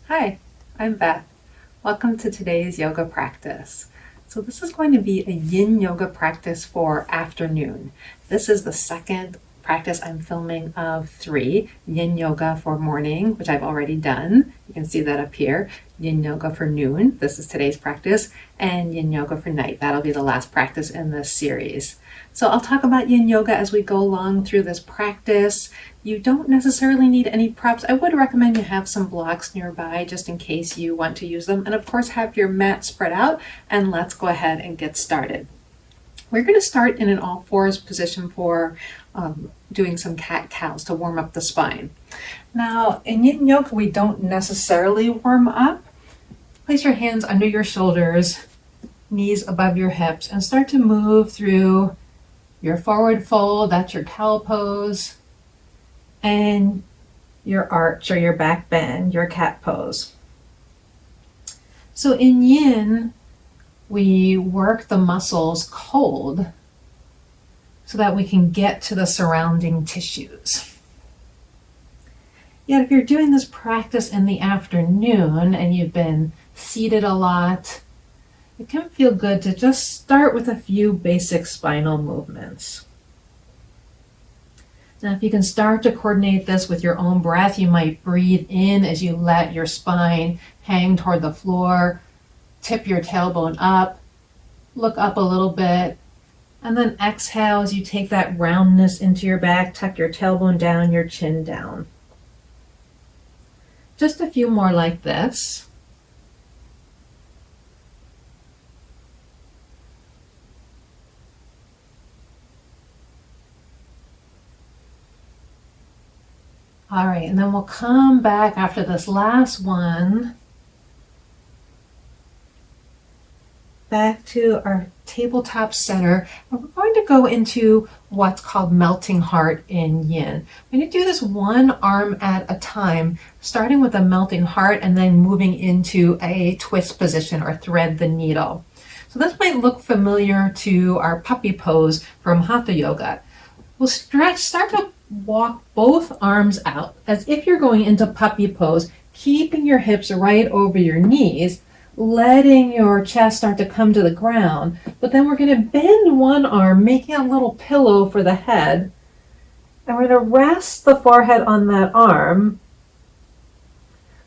Hi, I'm Beth. Welcome to today's yoga practice. So this is going to be a Yin Yoga practice for afternoon. This is the second practice I'm filming of 3. Yin Yoga for morning, which I've already done. You can see that up here. Yin Yoga for noon, this is today's practice, and Yin Yoga for night. That'll be the last practice in this series. So I'll talk about Yin Yoga as we go along through this practice. You don't necessarily need any props. I would recommend you have some blocks nearby just in case you want to use them. And of course, have your mat spread out, and let's go ahead and get started. We're going to start in an all fours position for doing some cat-cows to warm up the spine. Now, in Yin Yoga, we don't necessarily warm up. Place your hands under your shoulders, knees above your hips, and start to move through your forward fold, that's your cow pose, and your arch or your back bend, your cat pose. So in Yin, we work the muscles cold so that we can get to the surrounding tissues. Yet if you're doing this practice in the afternoon and you've been seated a lot, it can feel good to just start with a few basic spinal movements. Now, if you can start to coordinate this with your own breath, you might breathe in as you let your spine hang toward the floor, tip your tailbone up, look up a little bit, and then exhale as you take that roundness into your back, tuck your tailbone down, your chin down. Just a few more like this. All right, and then we'll come back after this last one, back to our tabletop center. And we're going to go into what's called melting heart in Yin. We're going to do this one arm at a time, starting with a melting heart and then moving into a twist position or thread the needle. So this might look familiar to our puppy pose from Hatha Yoga. We'll start to walk both arms out as if you're going into puppy pose, keeping your hips right over your knees, letting your chest start to come to the ground. But then we're going to bend one arm, making a little pillow for the head. And we're going to rest the forehead on that arm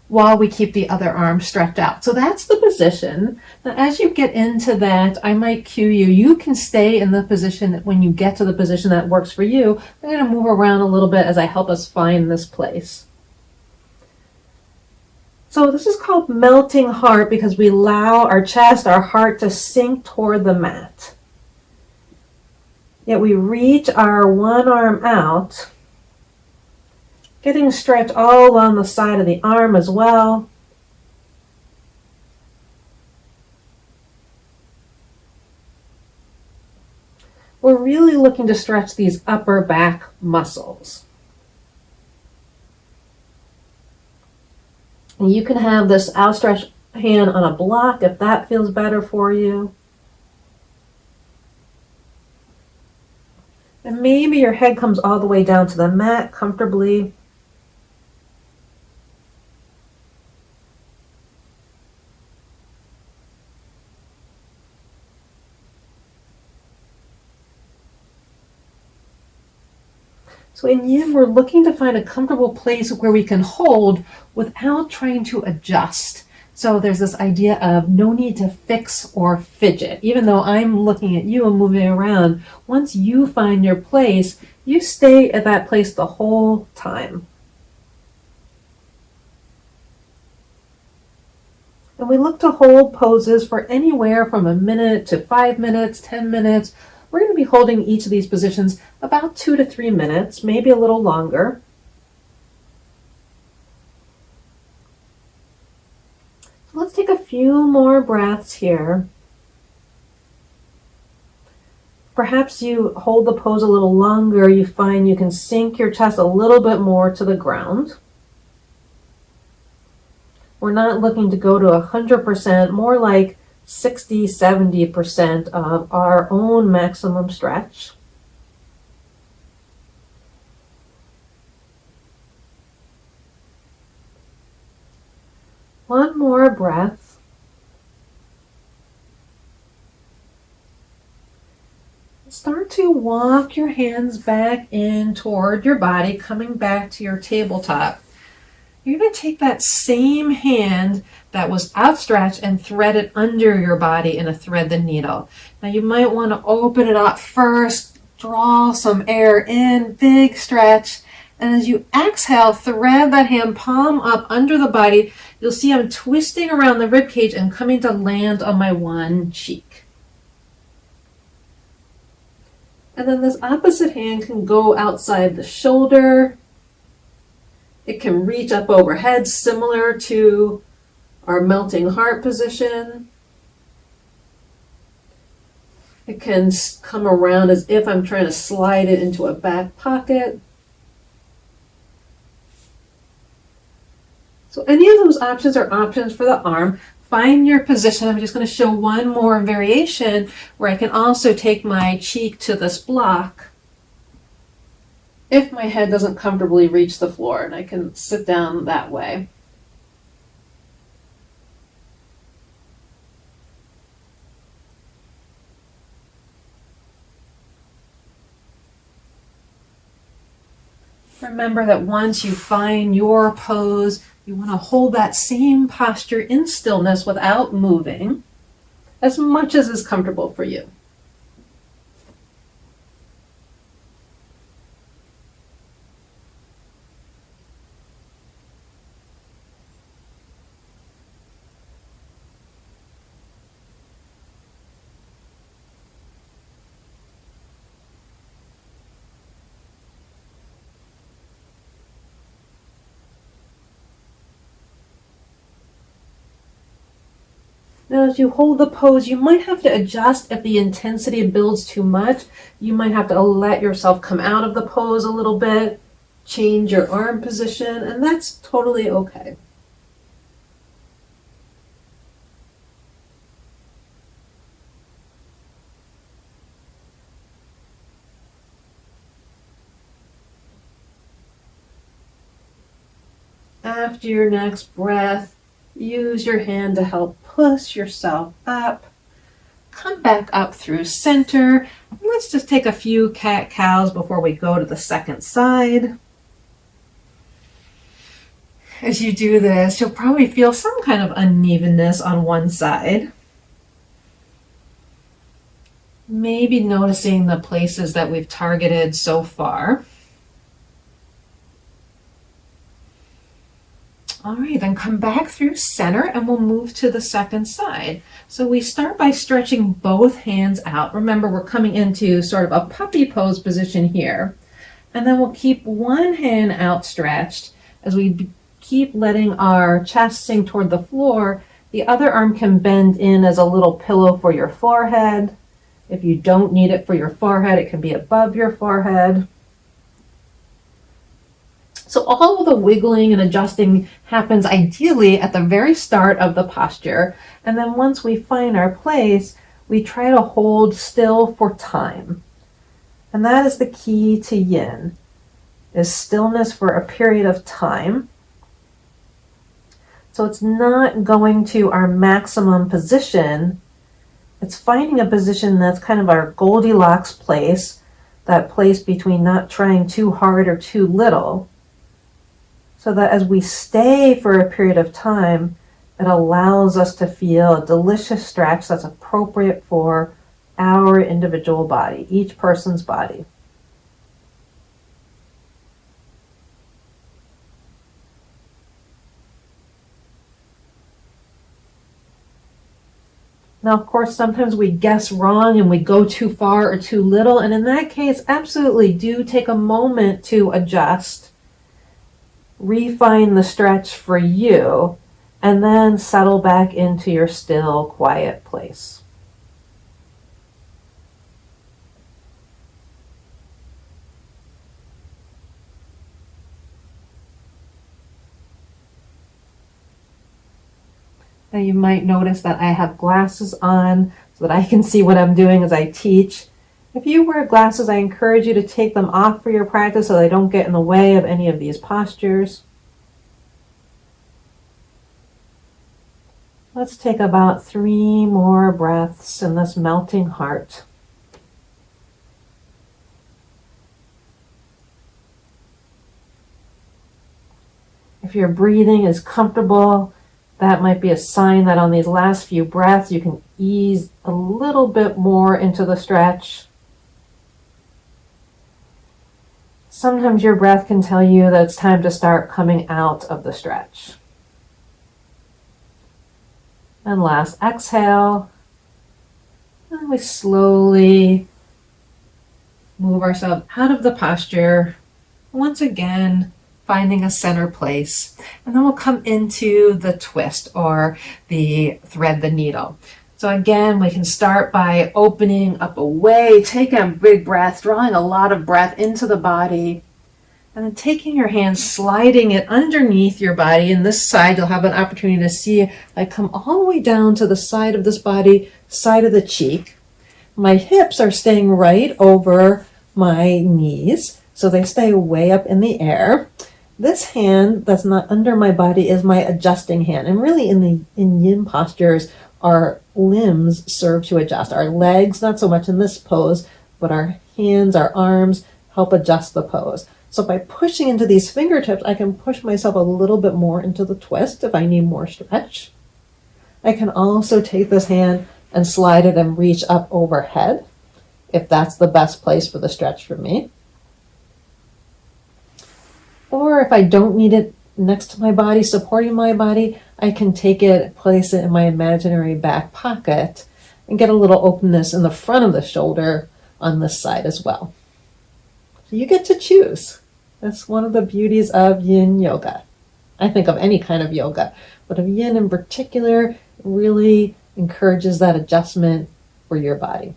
while we keep the other arm stretched out. So that's the position. Now, as you get into that, I might cue you. You can stay in the position that when you get to the position that works for you. I'm going to move around a little bit as I help us find this place. So this is called melting heart because we allow our chest, our heart to sink toward the mat. Yet we reach our one arm out, getting stretch all along the side of the arm as well. We're really looking to stretch these upper back muscles. And you can have this outstretched hand on a block if that feels better for you. And maybe your head comes all the way down to the mat comfortably. So in Yin, we're looking to find a comfortable place where we can hold without trying to adjust. So there's this idea of no need to fix or fidget. Even though I'm looking at you and moving around, once you find your place, you stay at that place the whole time. And we look to hold poses for anywhere from a minute to 5 minutes, 10 minutes. We're going to be holding each of these positions about 2 to 3 minutes, maybe a little longer. So let's take a few more breaths here. Perhaps you hold the pose a little longer. You find you can sink your chest a little bit more to the ground. We're not looking to go to 100%, more like 60-70% of our own maximum stretch. One more breath. Start to walk your hands back in toward your body, coming back to your tabletop. You're going to take that same hand that was outstretched and thread it under your body in a thread the needle. Now you might want to open it up first, draw some air in, big stretch, and as you exhale, thread that hand palm up under the body. You'll see I'm twisting around the rib cage and coming to land on my one cheek. And then this opposite hand can go outside the shoulder. It can reach up overhead, similar to our melting heart position. It can come around as if I'm trying to slide it into a back pocket. So any of those options are options for the arm. Find your position. I'm just going to show one more variation where I can also take my cheek to this block if my head doesn't comfortably reach the floor, and I can sit down that way. Remember that once you find your pose, you want to hold that same posture in stillness without moving, as much as is comfortable for you. Now, as you hold the pose, you might have to adjust if the intensity builds too much. You might have to let yourself come out of the pose a little bit, change your arm position, and that's totally okay. After your next breath, use your hand to help push yourself up. Come back up through center. Let's just take a few cat-cows before we go to the second side. As you do this, you'll probably feel some kind of unevenness on one side. Maybe noticing the places that we've targeted so far. All right, then come back through center and we'll move to the second side. So we start by stretching both hands out. Remember, we're coming into sort of a puppy pose position here. And then we'll keep one hand outstretched as we keep letting our chest sink toward the floor. The other arm can bend in as a little pillow for your forehead. If you don't need it for your forehead, it can be above your forehead. So all of the wiggling and adjusting happens ideally at the very start of the posture. And then once we find our place, we try to hold still for time. And that is the key to Yin, is stillness for a period of time. So it's not going to our maximum position. It's finding a position that's kind of our Goldilocks place, that place between not trying too hard or too little. So that as we stay for a period of time, it allows us to feel a delicious stretch that's appropriate for our individual body, each person's body. Now, of course, sometimes we guess wrong and we go too far or too little. And in that case, absolutely do take a moment to adjust. Refine the stretch for you, and then settle back into your still, quiet place. Now you might notice that I have glasses on so that I can see what I'm doing as I teach. If you wear glasses, I encourage you to take them off for your practice so they don't get in the way of any of these postures. Let's take about 3 more breaths in this melting heart. If your breathing is comfortable, that might be a sign that on these last few breaths you can ease a little bit more into the stretch. Sometimes your breath can tell you that it's time to start coming out of the stretch. And last exhale, and we slowly move ourselves out of the posture. Once again, finding a center place. And then we'll come into the twist or the thread the needle. So again, we can start by opening up away, taking a big breath, drawing a lot of breath into the body, and then taking your hand, sliding it underneath your body. And this side, you'll have an opportunity to see I come all the way down to the side of this body, side of the cheek. My hips are staying right over my knees, so they stay way up in the air. This hand that's not under my body is my adjusting hand. And really in yin postures, our limbs serve to adjust. Our legs, not so much in this pose, but our hands, our arms help adjust the pose. So by pushing into these fingertips, I can push myself a little bit more into the twist if I need more stretch. I can also take this hand and slide it and reach up overhead if that's the best place for the stretch for me. Or if I don't need it next to my body, supporting my body, I can take it, place it in my imaginary back pocket and get a little openness in the front of the shoulder on this side as well. So you get to choose. That's one of the beauties of Yin Yoga. I think of any kind of yoga, but of Yin in particular, really encourages that adjustment for your body.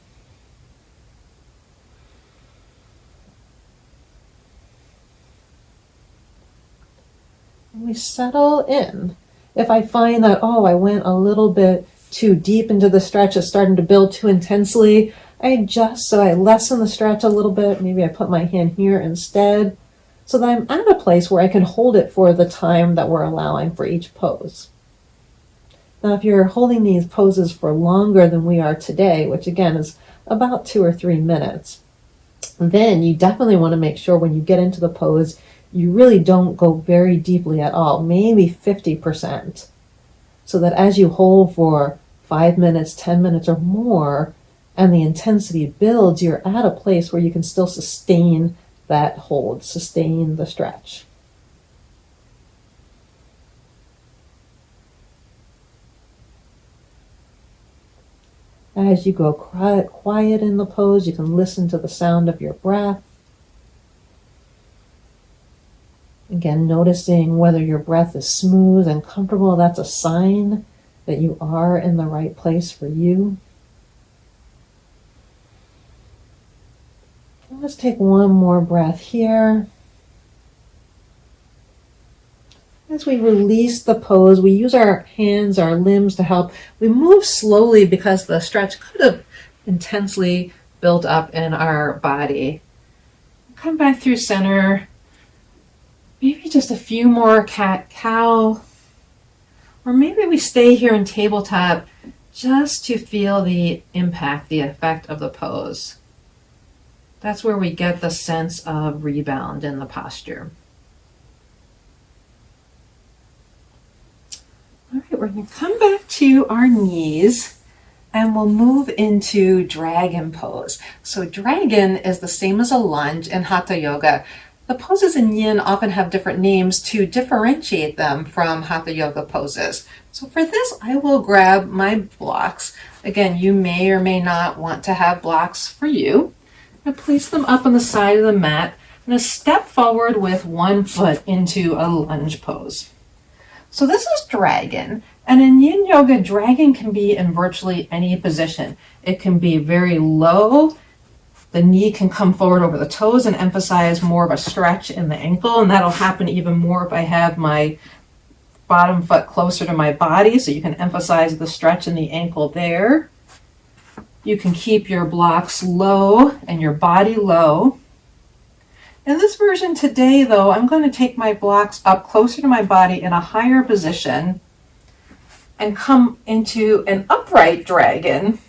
And we settle in. If I find that, I went a little bit too deep into the stretch, it's starting to build too intensely, I adjust, so I lessen the stretch a little bit. Maybe I put my hand here instead, so that I'm at a place where I can hold it for the time that we're allowing for each pose. Now, if you're holding these poses for longer than we are today, which again is about 2 or 3 minutes, then you definitely want to make sure when you get into the pose, you really don't go very deeply at all, maybe 50%, so that as you hold for 5 minutes, 10 minutes or more, and the intensity builds, you're at a place where you can still sustain that hold, sustain the stretch. As you go quiet in the pose, you can listen to the sound of your breath. Again, noticing whether your breath is smooth and comfortable. That's a sign that you are in the right place for you. Let's take one more breath here. As we release the pose, we use our hands, our limbs to help. We move slowly because the stretch could have intensely built up in our body. Come back through center. Maybe just a few more cat-cow. Or maybe we stay here in tabletop just to feel the impact, the effect of the pose. That's where we get the sense of rebound in the posture. All right, we're going to come back to our knees and we'll move into dragon pose. So dragon is the same as a lunge in Hatha Yoga. The poses in Yin often have different names to differentiate them from Hatha Yoga poses. So for this, I will grab my blocks. Again, you may or may not want to have blocks for you. I place them up on the side of the mat and step forward with one foot into a lunge pose. So this is dragon, and in Yin Yoga, dragon can be in virtually any position. It can be very low. The knee can come forward over the toes and emphasize more of a stretch in the ankle, and that'll happen even more if I have my bottom foot closer to my body, so you can emphasize the stretch in the ankle there. You can keep your blocks low and your body low. In this version today, though, I'm going to take my blocks up closer to my body in a higher position and come into an upright dragon.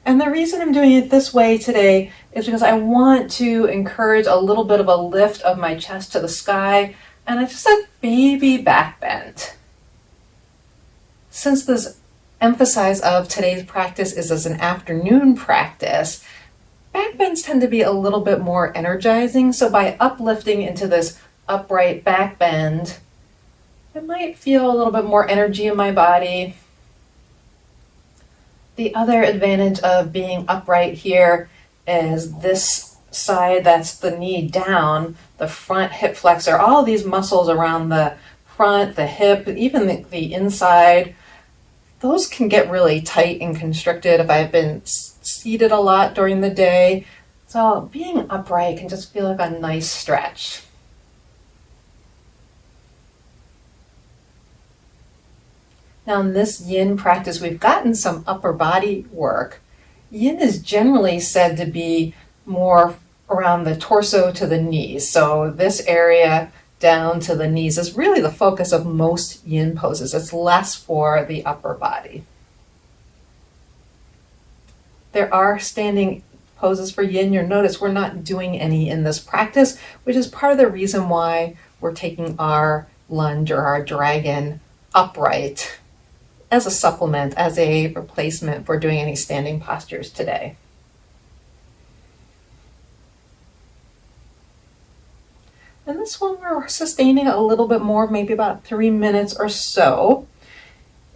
And the reason I'm doing it this way today is because I want to encourage a little bit of a lift of my chest to the sky, and I just a baby back bend. Since this emphasis of today's practice is as an afternoon practice, back bends tend to be a little bit more energizing. So by uplifting into this upright back bend, I might feel a little bit more energy in my body. The other advantage of being upright here is this side, that's the knee down, the front hip flexor, all of these muscles around the front, the hip, even the inside, those can get really tight and constricted if I've been seated a lot during the day. So being upright can just feel like a nice stretch. Now in this yin practice, we've gotten some upper body work. Yin is generally said to be more around the torso to the knees. So this area down to the knees is really the focus of most yin poses. It's less for the upper body. There are standing poses for yin. You'll notice we're not doing any in this practice, which is part of the reason why we're taking our lunge or our dragon upright as a supplement, as a replacement for doing any standing postures today. And this one we're sustaining a little bit more, maybe about 3 minutes or so.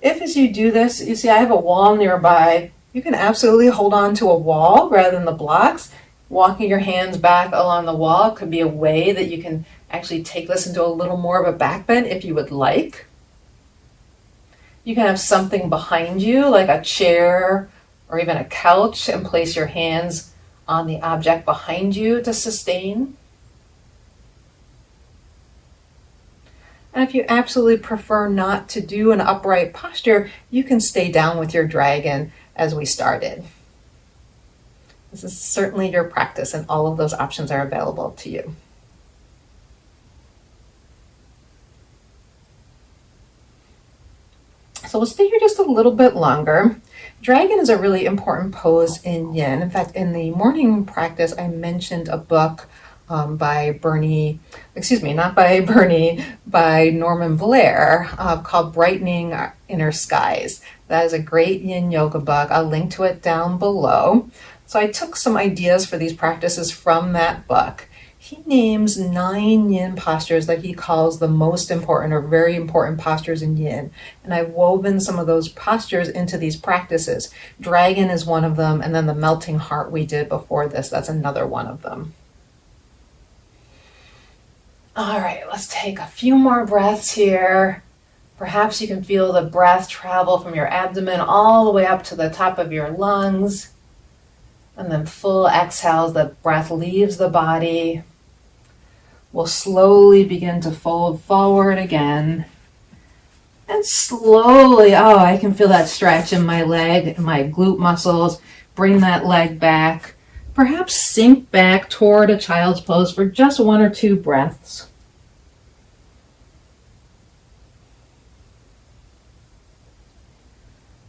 If as you do this, you see I have a wall nearby, you can absolutely hold on to a wall rather than the blocks. Walking your hands back along the wall could be a way that you can actually take this into a little more of a back bend if you would like. You can have something behind you, like a chair or even a couch, and place your hands on the object behind you to sustain. And if you absolutely prefer not to do an upright posture, you can stay down with your dragon as we started. This is certainly your practice, and all of those options are available to you. So we'll stay here just a little bit longer. Dragon is a really important pose in yin. In fact, in the morning practice, I mentioned a book by Norman Blair called Brightening Inner Skies. That is a great yin yoga book. I'll link to it down below. So I took some ideas for these practices from that book. He names 9 yin postures that he calls the most important or very important postures in yin. And I've woven some of those postures into these practices. Dragon is one of them, and then the melting heart we did before this, that's another one of them. All right, let's take a few more breaths here. Perhaps you can feel the breath travel from your abdomen all the way up to the top of your lungs. And then full exhales, the breath leaves the body. We'll slowly begin to fold forward again. And slowly, I can feel that stretch in my leg and my glute muscles. Bring that leg back. Perhaps sink back toward a child's pose for just 1 or 2 breaths.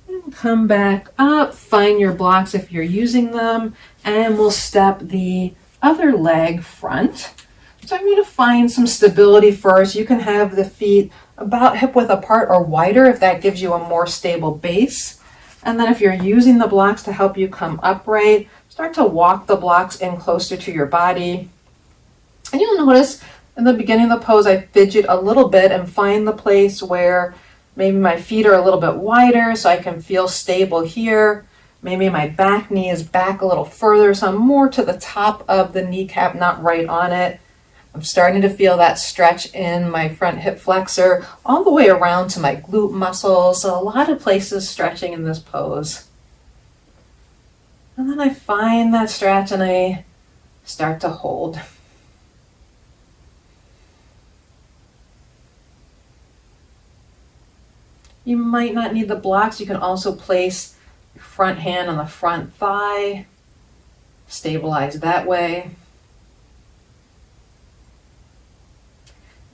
And come back up, find your blocks if you're using them, and we'll step the other leg front. So I'm going to find some stability first. You can have the feet about hip width apart or wider if that gives you a more stable base. And then if you're using the blocks to help you come upright, start to walk the blocks in closer to your body. And you'll notice in the beginning of the pose, I fidget a little bit and find the place where maybe my feet are a little bit wider so I can feel stable here. Maybe my back knee is back a little further, so I'm more to the top of the kneecap, not right on it. I'm starting to feel that stretch in my front hip flexor all the way around to my glute muscles. So a lot of places stretching in this pose. And then I find that stretch and I start to hold. You might not need the blocks. You can also place your front hand on the front thigh. Stabilize that way.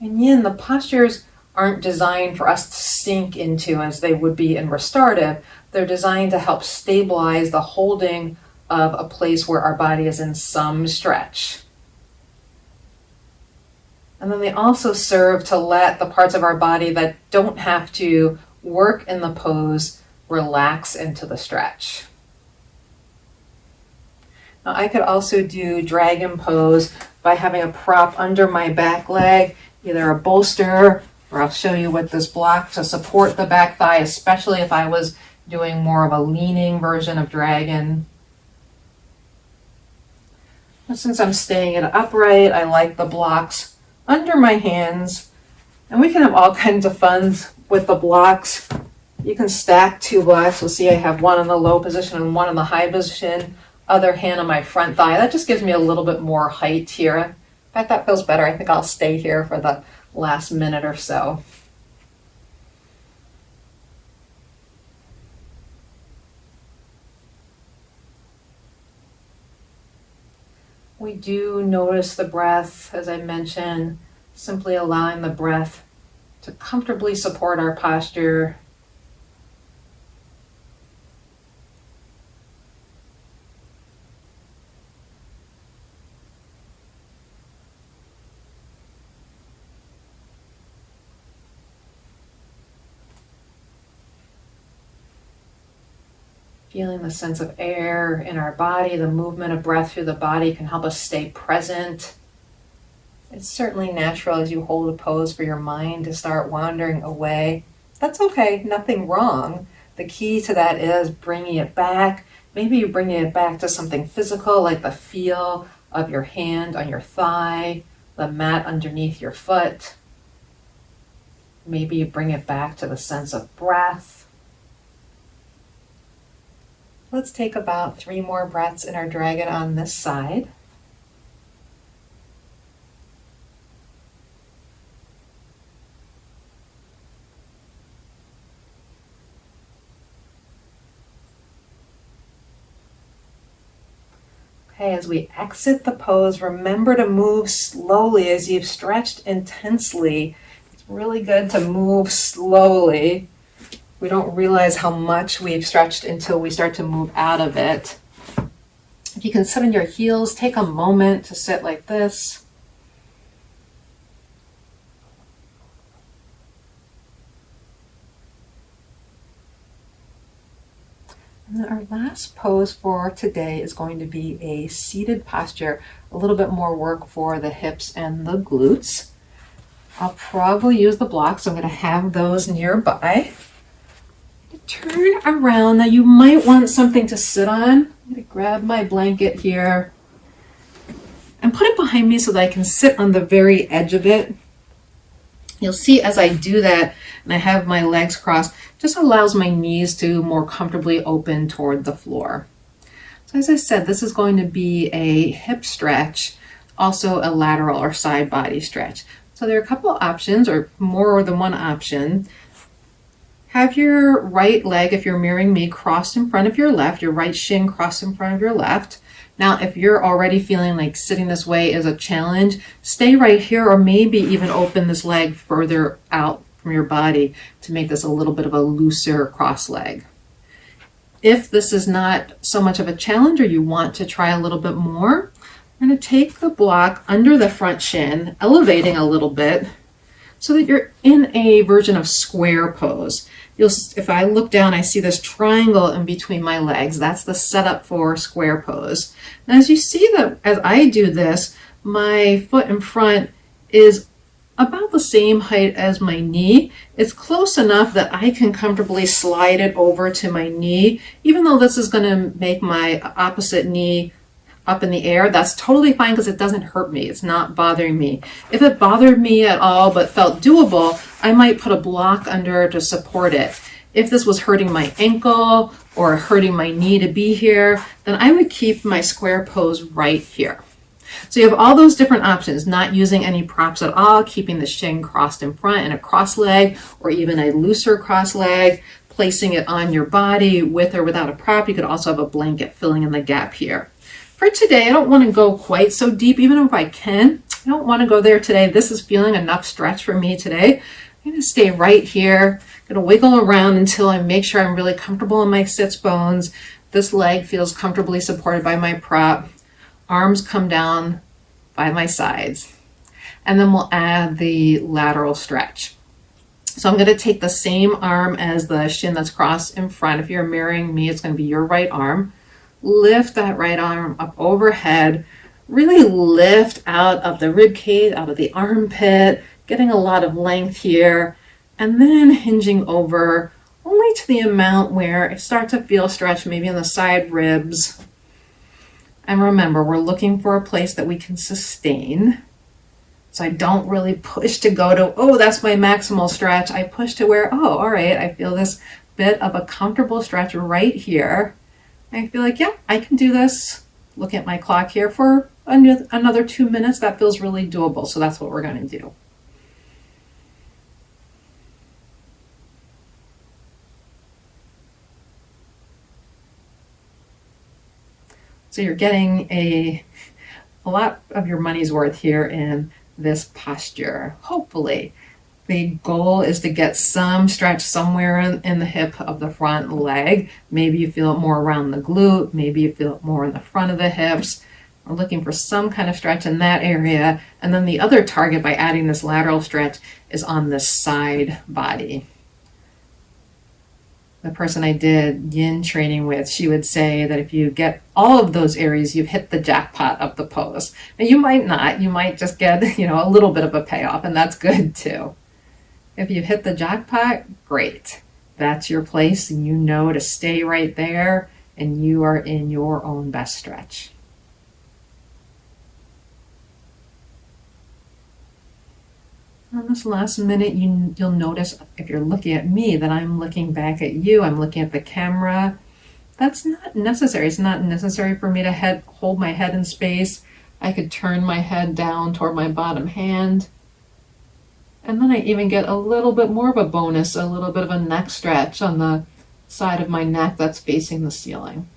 In yin, the postures aren't designed for us to sink into as they would be in restorative. They're designed to help stabilize the holding of a place where our body is in some stretch. And then they also serve to let the parts of our body that don't have to work in the pose relax into the stretch. Now I could also do dragon pose by having a prop under my back leg, either a bolster, or I'll show you with this block to support the back thigh, especially if I was doing more of a leaning version of dragon. And since I'm staying it upright, I like the blocks under my hands. And we can have all kinds of fun with the blocks. You can stack two blocks. You'll see I have one in the low position and one in the high position. Other hand on my front thigh. That just gives me a little bit more height here. In fact, that feels better. I think I'll stay here for the last minute or so. We do notice the breath, as I mentioned, simply allowing the breath to comfortably support our posture. Feeling the sense of air in our body, the movement of breath through the body can help us stay present. It's certainly natural as you hold a pose for your mind to start wandering away. That's okay, nothing wrong. The key to that is bringing it back. Maybe you're bringing it back to something physical, like the feel of your hand on your thigh, the mat underneath your foot. Maybe you bring it back to the sense of breath. Let's take about 3 more breaths in our dragon on this side. Okay, as we exit the pose, remember to move slowly as you've stretched intensely. It's really good to move slowly. We don't realize how much we've stretched until we start to move out of it. If you can sit on your heels, take a moment to sit like this. And then our last pose for today is going to be a seated posture, a little bit more work for the hips and the glutes. I'll probably use the blocks, so I'm going to have those nearby. Turn around. Now you might want something to sit on. I'm going to grab my blanket here and put it behind me so that I can sit on the very edge of it. You'll see as I do that, and I have my legs crossed, just allows my knees to more comfortably open toward the floor. So as I said, this is going to be a hip stretch, also a lateral or side body stretch. So there are a couple options, or more than one option. Have your right leg, if you're mirroring me, crossed in front of your left, your right shin crossed in front of your left. Now, if you're already feeling like sitting this way is a challenge, stay right here, or maybe even open this leg further out from your body to make this a little bit of a looser cross leg. If this is not so much of a challenge, or you want to try a little bit more, I'm going to take the block under the front shin, elevating a little bit, so that you're in a version of square pose. If I look down, I see this triangle in between my legs. That's the setup for square pose. And as you see that, as I do this, my foot in front is about the same height as my knee. It's close enough that I can comfortably slide it over to my knee. Even though this is going to make my opposite knee up in the air, that's totally fine because it doesn't hurt me. It's not bothering me. If it bothered me at all but felt doable, I might put a block under to support it. If this was hurting my ankle or hurting my knee to be here, then I would keep my square pose right here. So you have all those different options, not using any props at all, keeping the shin crossed in front in a cross leg, or even a looser cross leg, placing it on your body with or without a prop. You could also have a blanket filling in the gap here. For today, I don't want to go quite so deep, even if I can. I don't want to go there today. This is feeling enough stretch for me today. I'm I'm going to stay right here. I'm going to wiggle around until I make sure I'm really comfortable in my sits bones. This leg feels comfortably supported by my prop. Arms come down by my sides. And then we'll add the lateral stretch. So I'm going to take the same arm as the shin that's crossed in front. If you're mirroring me, it's going to be your right arm. Lift that right arm up overhead. Really lift out of the rib cage, out of the armpit, getting a lot of length here. And then hinging over only to the amount where I start to feel stretch, maybe in the side ribs. And remember, we're looking for a place that we can sustain. So I don't really push to go to, oh, that's my maximal stretch. I push to where, oh, all right, I feel this bit of a comfortable stretch right here. I feel like, yeah, I can do this. Look at my clock here for another 2 minutes. That feels really doable. So that's what we're going to do. So you're getting a lot of your money's worth here in this posture. Hopefully, the goal is to get some stretch somewhere in the hip of the front leg. Maybe you feel it more around the glute. Maybe you feel it more in the front of the hips. We're looking for some kind of stretch in that area. And then the other target by adding this lateral stretch is on this side body. The person I did yin training with, she would say that if you get all of those areas, you've hit the jackpot of the pose. Now you might not, you might just get, a little bit of a payoff, and that's good too. If you hit the jackpot, great. That's your place, and you know to stay right there, and you are in your own best stretch. On this last minute, you'll notice, if you're looking at me, that I'm looking back at you. I'm looking at the camera. That's not necessary. It's not necessary for me to hold my head in space. I could turn my head down toward my bottom hand. And then I even get a little bit more of a bonus, a little bit of a neck stretch on the side of my neck that's facing the ceiling.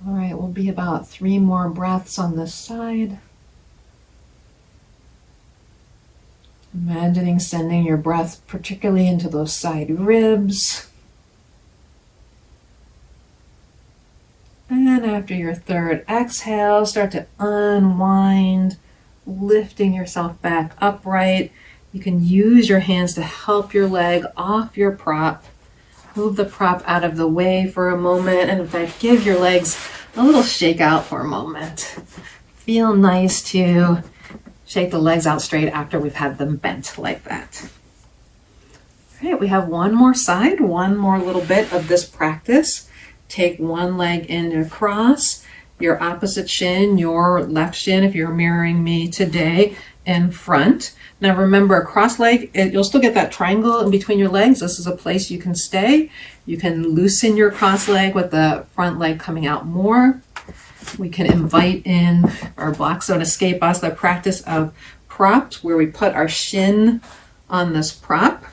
All right, we'll be about 3 more breaths on this side. Imagining sending your breath particularly into those side ribs. And after your third exhale, start to unwind, lifting yourself back upright. You can use your hands to help your leg off your prop. Move the prop out of the way for a moment, and in fact, give your legs a little shake out for a moment. Feel nice to shake the legs out straight after we've had them bent like that. All right, we have one more side, one more little bit of this practice. Take one leg in across, your opposite shin, your left shin, if you're mirroring me today, in front. Now remember, a cross leg, you'll still get that triangle in between your legs. This is a place you can stay. You can loosen your cross leg with the front leg coming out more. We can invite in or blocks don't escape us, the practice of props, where we put our shin on this prop.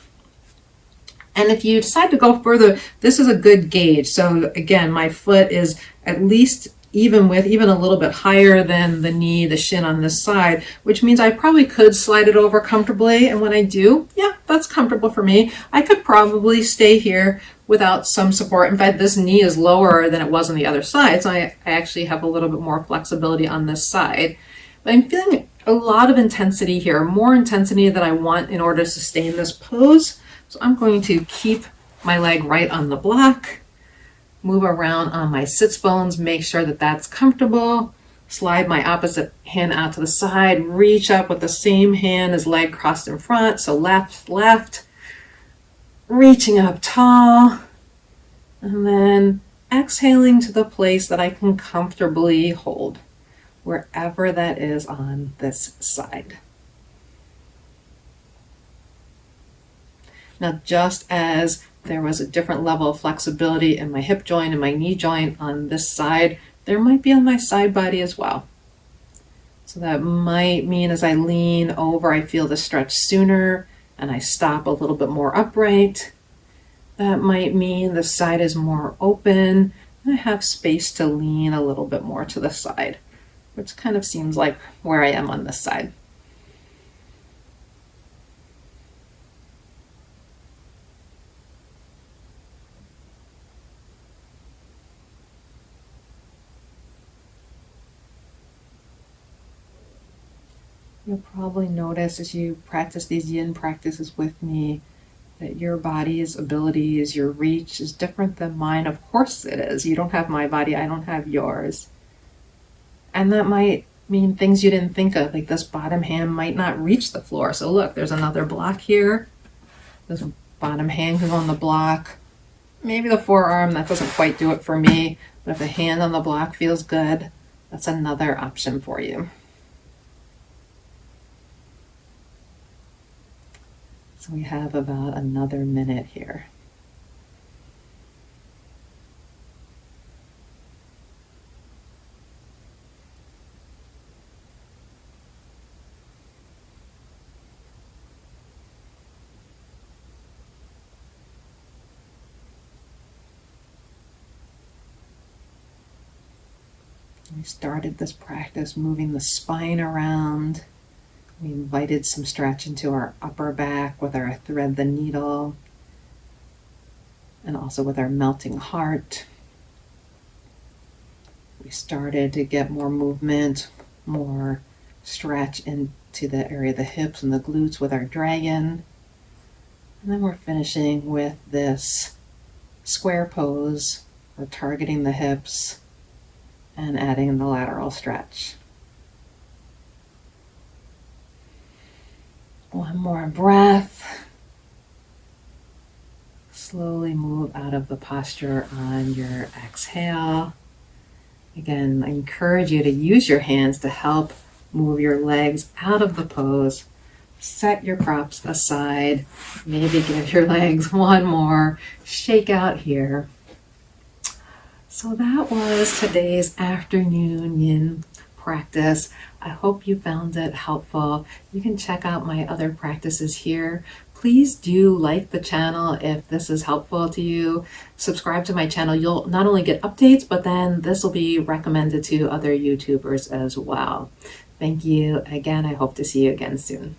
And if you decide to go further, this is a good gauge. So again, my foot is at least even a little bit higher than the knee, the shin on this side, which means I probably could slide it over comfortably. And when I do, yeah, that's comfortable for me. I could probably stay here without some support. In fact, this knee is lower than it was on the other side, so I actually have a little bit more flexibility on this side. But I'm feeling a lot of intensity here, more intensity than I want in order to sustain this pose. So I'm going to keep my leg right on the block, move around on my sits bones, make sure that that's comfortable, slide my opposite hand out to the side, reach up with the same hand as leg crossed in front, so left, reaching up tall, and then exhaling to the place that I can comfortably hold, wherever that is on this side. Now, just as there was a different level of flexibility in my hip joint and my knee joint on this side, there might be on my side body as well. So that might mean as I lean over, I feel the stretch sooner. and I stop a little bit more upright, that might mean the side is more open and I have space to lean a little bit more to the side, which kind of seems like where I am on this side. You'll probably notice as you practice these yin practices with me that your body's abilities, your reach is different than mine. Of course it is. You don't have my body, I don't have yours. And that might mean things you didn't think of, like this bottom hand might not reach the floor. So look, there's another block here. This bottom hand can go on the block. Maybe the forearm, that doesn't quite do it for me. But if the hand on the block feels good, that's another option for you. So we have about another minute here. We started this practice moving the spine around. We invited some stretch into our upper back with our thread the needle and also with our melting heart. We started to get more movement, more stretch into the area of the hips and the glutes with our dragon. And then we're finishing with this square pose. We're targeting the hips and adding the lateral stretch. One more breath. Slowly move out of the posture on your exhale. Again, I encourage you to use your hands to help move your legs out of the pose. Set your props aside. Maybe give your legs one more shake out here. So that was today's afternoon yin practice. I hope you found it helpful. You can check out my other practices here. Please do like the channel if this is helpful to you. Subscribe to my channel. You'll not only get updates, but then this will be recommended to other YouTubers as well. Thank you again. I hope to see you again soon.